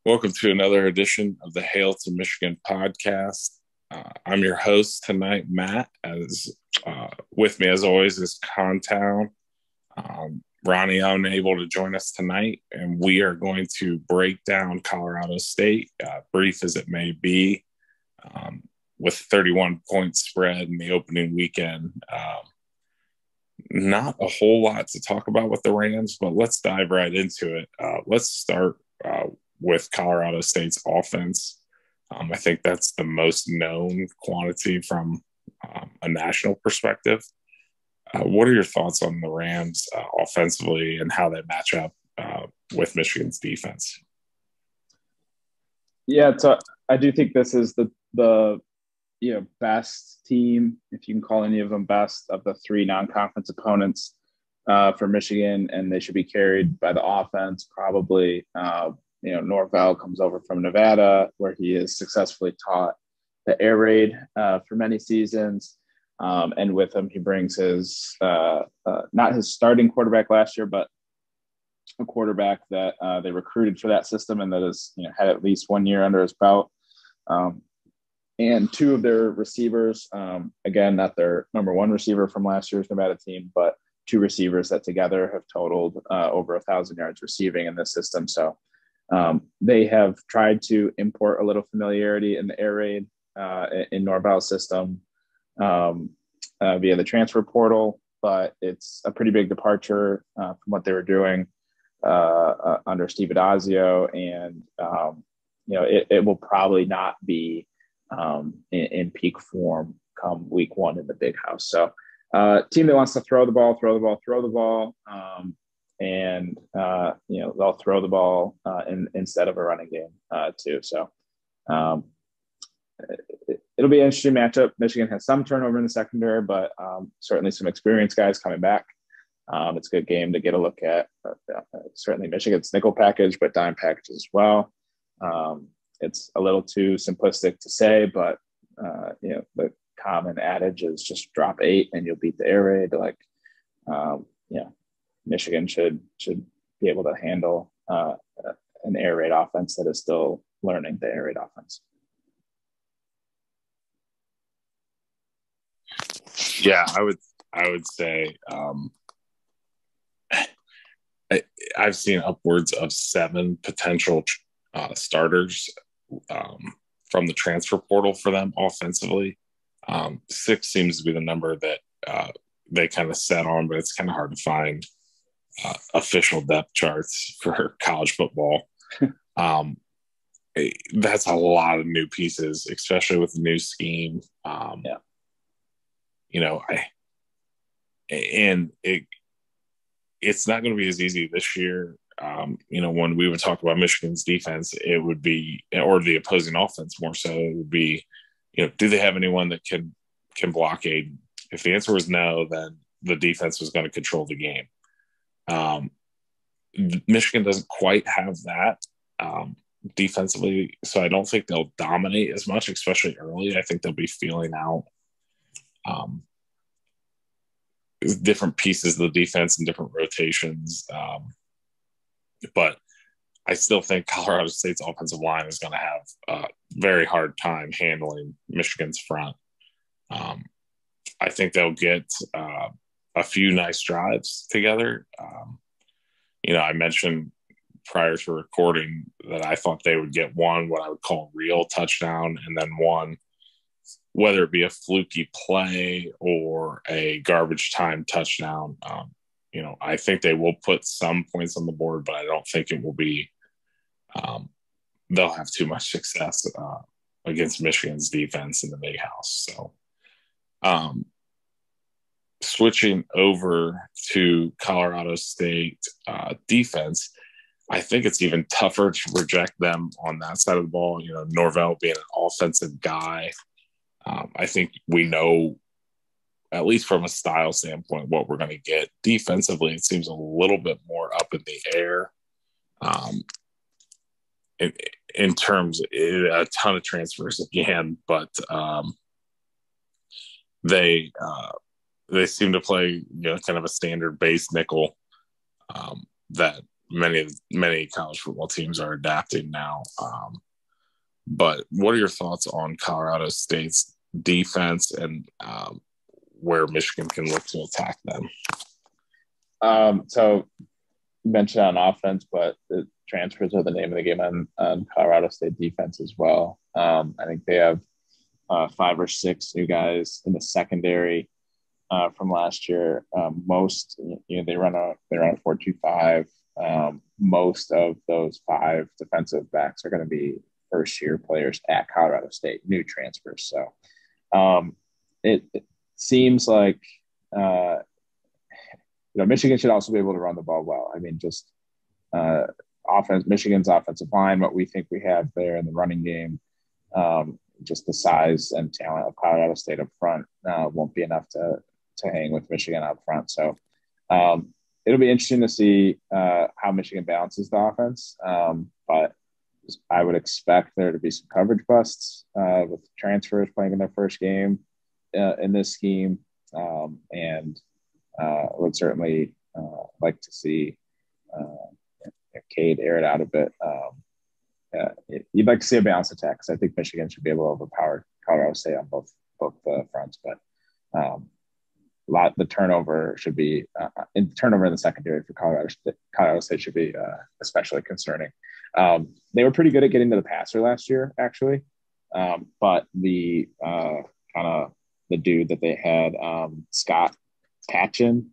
Welcome to another edition of the Hail to Michigan podcast. I'm your host tonight, Matt. As with me, as always, is Contown. Ronnie unable to join us tonight, and we are going to break down Colorado State, brief as it may be, with 31-point spread in the opening weekend. Not a whole lot to talk about with the Rams, but let's dive right into it. Let's start with Colorado State's offense. I think that's the most known quantity from a national perspective. What are your thoughts on the Rams offensively and how they match up with Michigan's defense? Yeah, so I do think this is the best team, if you can call any of them best, of the three non-conference opponents for Michigan, and they should be carried by the offense. Probably, Norvell comes over from Nevada, where he has successfully taught the air raid for many seasons. And with him, he brings his not his starting quarterback last year, but a quarterback that they recruited for that system and that has had at least 1 year under his belt. And two of their receivers, again, not their number one receiver from last year's Nevada team, but two receivers that together have totaled over 1,000 yards receiving in this system. So they have tried to import a little familiarity in the air raid in Norvell's system via the transfer portal, but it's a pretty big departure from what they were doing under Steve Adazio, and it will probably not be in peak form come week one in the big house. So team that wants to throw the ball, and they'll throw the ball instead of a running game too. So it'll be an interesting matchup. Michigan has some turnover in the secondary, but certainly some experienced guys coming back. It's a good game to get a look at. Certainly Michigan's nickel package, but dime package as well. It's a little too simplistic to say, but the common adage is just drop 8 and you'll beat the air raid. Michigan should be able to handle an air raid offense that is still learning the air raid offense. Yeah, I would say I've seen upwards of 7 potential starters from the transfer portal for them offensively. 6 seems to be the number that they kind of set on, but it's kind of hard to find official depth charts for college football. That's a lot of new pieces, especially with the new scheme. It's not going to be as easy this year. When we would talk about Michigan's defense, it would be, or the opposing offense more so, it would be, do they have anyone that can blockade? If the answer was no, then the defense was going to control the game. Michigan doesn't quite have that defensively, so I don't think they'll dominate as much, especially early. I think they'll be feeling out different pieces of the defense and different rotations. But I still think Colorado State's offensive line is going to have a very hard time handling Michigan's front. I think they'll get a few nice drives together. I mentioned prior to recording that I thought they would get one, what I would call real touchdown, and then one, whether it be a fluky play or a garbage time touchdown. I think they will put some points on the board, but I don't think it will be they'll have too much success against Michigan's defense in the big house. So switching over to Colorado State defense, I think it's even tougher to project them on that side of the ball. Norvell being an offensive guy, I think we know, at least from a style standpoint, what we're going to get. Defensively, it seems a little bit more up in the air. In terms of a ton of transfers again, but they seem to play kind of a standard base nickel that many college football teams are adapting now. But what are your thoughts on Colorado State's defense and where Michigan can look to attack them? So you mentioned on offense, but the transfers are the name of the game on Colorado State defense as well. I think they have 5 or 6 new guys in the secondary from last year. Most, they run a 4-2-5. Most of those 5 defensive backs are going to be first-year players at Colorado State, new transfers. So it seems like Michigan should also be able to run the ball well. I mean, just Michigan's offensive line, what we think we have there in the running game, just the size and talent of Colorado State up front won't be enough to hang with Michigan up front. So it'll be interesting to see how Michigan balances the offense. But I would expect there to be some coverage busts with transfers playing in their first game in this scheme. And would certainly like to see Cade air it out a bit. You'd like to see a balanced attack because I think Michigan should be able to overpower Colorado State on both fronts. But the turnover should be turnover in the secondary for Colorado State should be especially concerning. They were pretty good at getting to the passer last year, actually, but the kind of the dude that they had, Scott Pachan,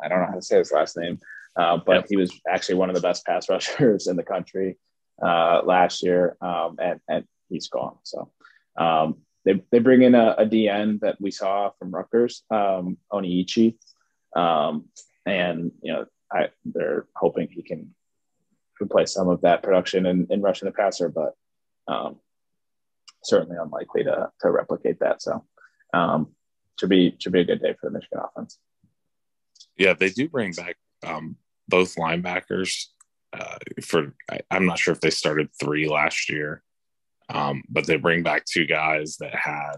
I don't know how to say his last name, but He was actually one of the best pass rushers in the country last year, and he's gone. So they bring in a DN that we saw from Rutgers, Oniichi, and they're hoping he can replace some of that production in rushing the passer, but certainly unlikely to replicate that. So should be a good day for the Michigan offense. Yeah, they do bring back both linebackers. I'm not sure if they started 3 last year, but they bring back 2 guys that had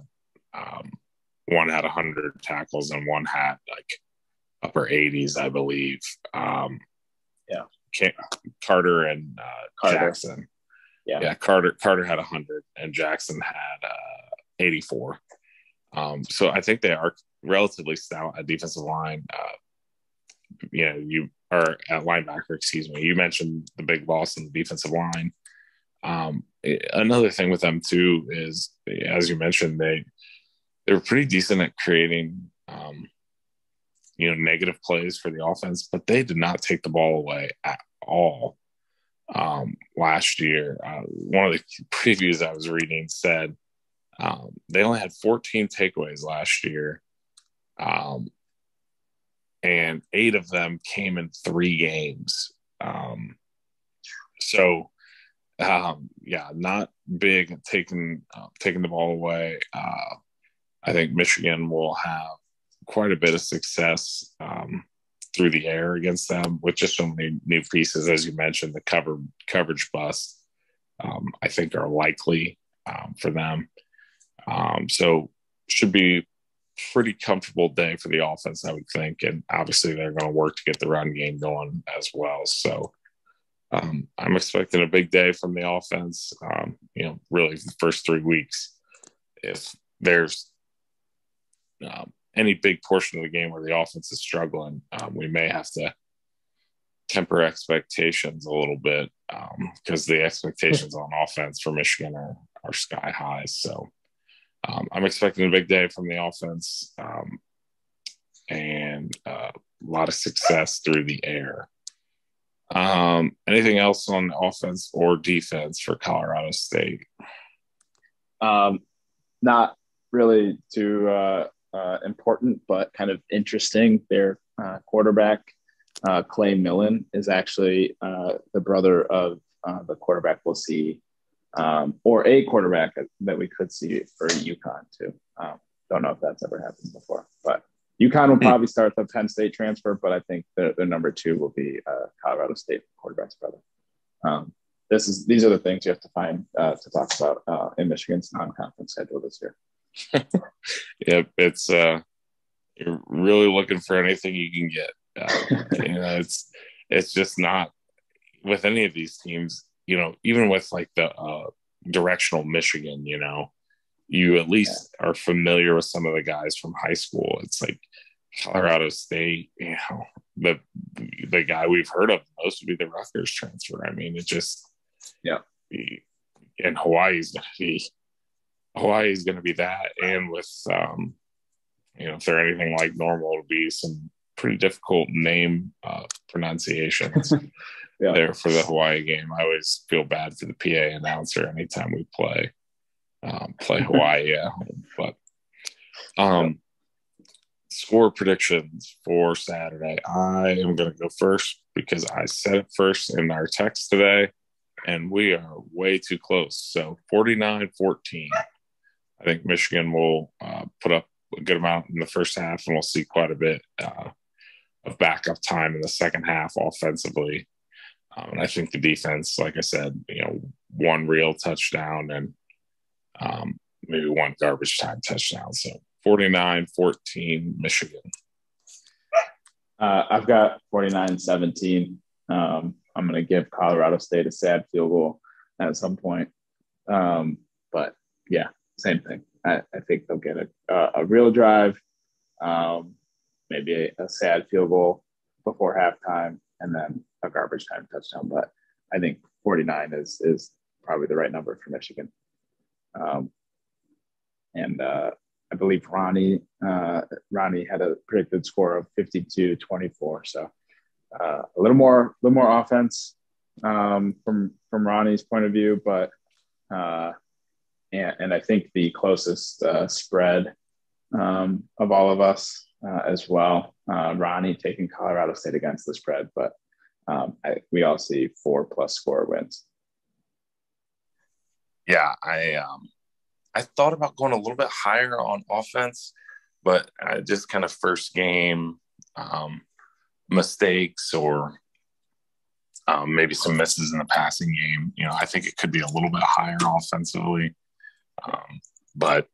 one had 100 tackles and one had like upper 80s, I believe. Carter and Jackson. Yeah, Carter had 100 and Jackson had 84. So I think they are relatively stout at defensive line. You are at linebacker, excuse me. You mentioned the big loss in the defensive line. Another thing with them too is, as you mentioned, they were pretty decent at creating, negative plays for the offense, but they did not take the ball away at all last year. One of the previews I was reading said they only had 14 takeaways last year, and 8 of them came in 3 games. Not big at taking the ball away. I think Michigan will have quite a bit of success through the air against them with just so many new pieces. As you mentioned, the coverage busts, I think, are likely for them. So should be pretty comfortable day for the offense, I would think. And obviously they're going to work to get the run game going as well. So I'm expecting a big day from the offense, really the first 3 weeks. If there's any big portion of the game where the offense is struggling, we may have to temper expectations a little bit because the expectations on offense for Michigan are sky high. So I'm expecting a big day from the offense and a lot of success through the air. Anything else on offense or defense for Colorado State? Not really too important, but kind of interesting. Their quarterback, Clay Millen, is actually the brother of the quarterback we'll see, or a quarterback that we could see for UConn too. Don't know if that's ever happened before, but UConn will probably start the Penn State transfer, but I think the number 2 will be Colorado State quarterback's brother. These are the things you have to find to talk about in Michigan's non-conference schedule this year. Yep, it's you're really looking for anything you can get. It's it's just not with any of these teams, even with like the directional Michigan, you at least are familiar with some of the guys from high school. It's like Colorado State, the guy we've heard of most would be the Rutgers transfer. I mean, it just, and Hawaii's going to be that. And with, if they're anything like normal, it'll be some pretty difficult name pronunciations there for the Hawaii game. I always feel bad for the PA announcer anytime we play Hawaii at home. But score predictions for Saturday. I am going to go first because I said it first in our text today, and we are way too close. So 49-14. I think Michigan will put up a good amount in the first half, and we'll see quite a bit of backup time in the second half offensively. And I think the defense, like I said, one real touchdown and maybe one garbage time touchdown. So 49-14 Michigan. I've got 49-17. I'm going to give Colorado State a sad field goal at some point. But yeah, same thing. I think they'll get a real drive, maybe a sad field goal before halftime, and then a garbage time touchdown. But I think 49 is probably the right number for Michigan. And I believe Ronnie had a predicted score of 52-24. So a little more offense from Ronnie's point of view, but and I think the closest spread of all of us as well. Ronnie taking Colorado State against the spread, but we all see 4+ score wins. Yeah, I thought about going a little bit higher on offense, but just kind of first game mistakes or maybe some misses in the passing game. I think it could be a little bit higher offensively. But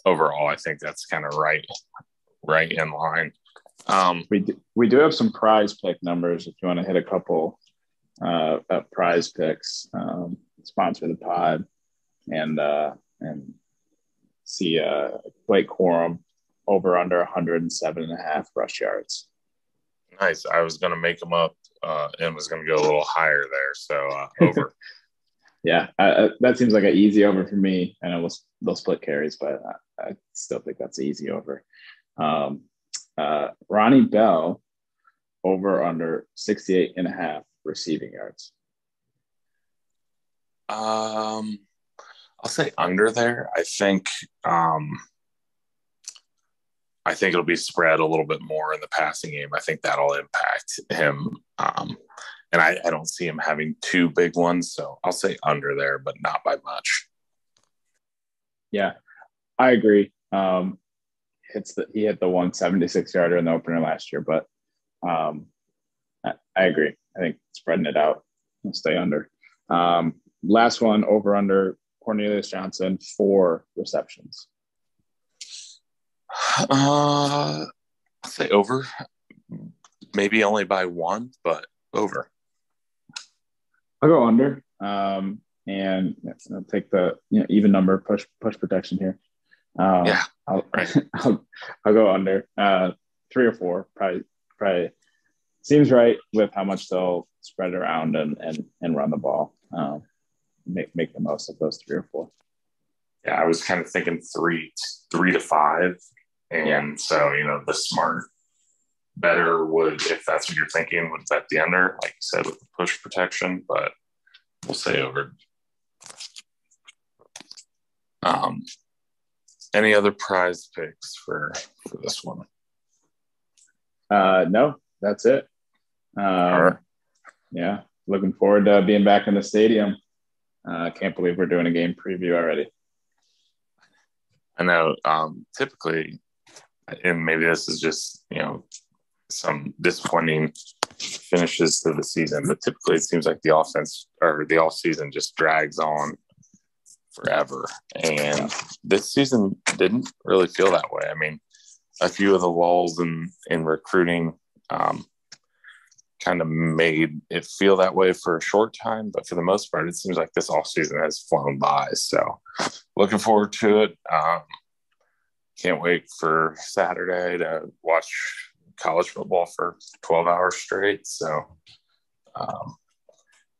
overall, I think that's kind of right in line. We do have some prize pick numbers if you want to hit a couple prize picks. Sponsor the pod and see Blake Corum over under 107.5 rush yards. Nice. I was going to make them up and was going to go a little higher there. So over. Yeah, that seems like an easy over for me. I know they'll split carries, but I still think that's an easy over. Ronnie Bell over under 68.5 receiving yards. I'll say under there. I think it'll be spread a little bit more in the passing game. I think that'll impact him. And I don't see him having two big ones, so I'll say under there, but not by much. Yeah, I agree. He hit the 176-yarder in the opener last year, but I agree. I think spreading it out will stay under. Last one, over under Cornelius Johnson, 4 receptions. I'll say over. Maybe only by 1, but over. I'll go under, and I'll take the even number push protection here. I'll go under 3 or 4. Probably seems right with how much they'll spread around and run the ball. Make the most of those 3 or 4. Yeah, I was kind of thinking 3 to 5, and so the smart better would, if that's what you're thinking, would bet the under, like you said, with the push protection, but we'll say over. Any other prize picks for this one? No, that's it. All right. Yeah, looking forward to being back in the stadium. Can't believe we're doing a game preview already. I know. Typically, and maybe this is just some disappointing finishes to the season, but typically it seems like the offense or the off season just drags on forever. And this season didn't really feel that way. I mean, a few of the lulls in recruiting kind of made it feel that way for a short time, but for the most part, it seems like this off season has flown by. So looking forward to it. Can't wait for Saturday to watch college football for 12 hours straight. So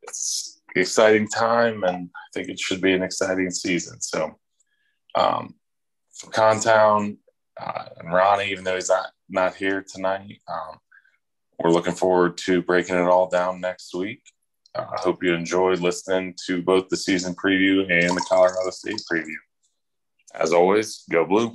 it's an exciting time, and I think it should be an exciting season. So for Contown and Ronnie, even though he's not here tonight, we're looking forward to breaking it all down next week. I hope you enjoyed listening to both the season preview and the Colorado State preview. As always, go Blue.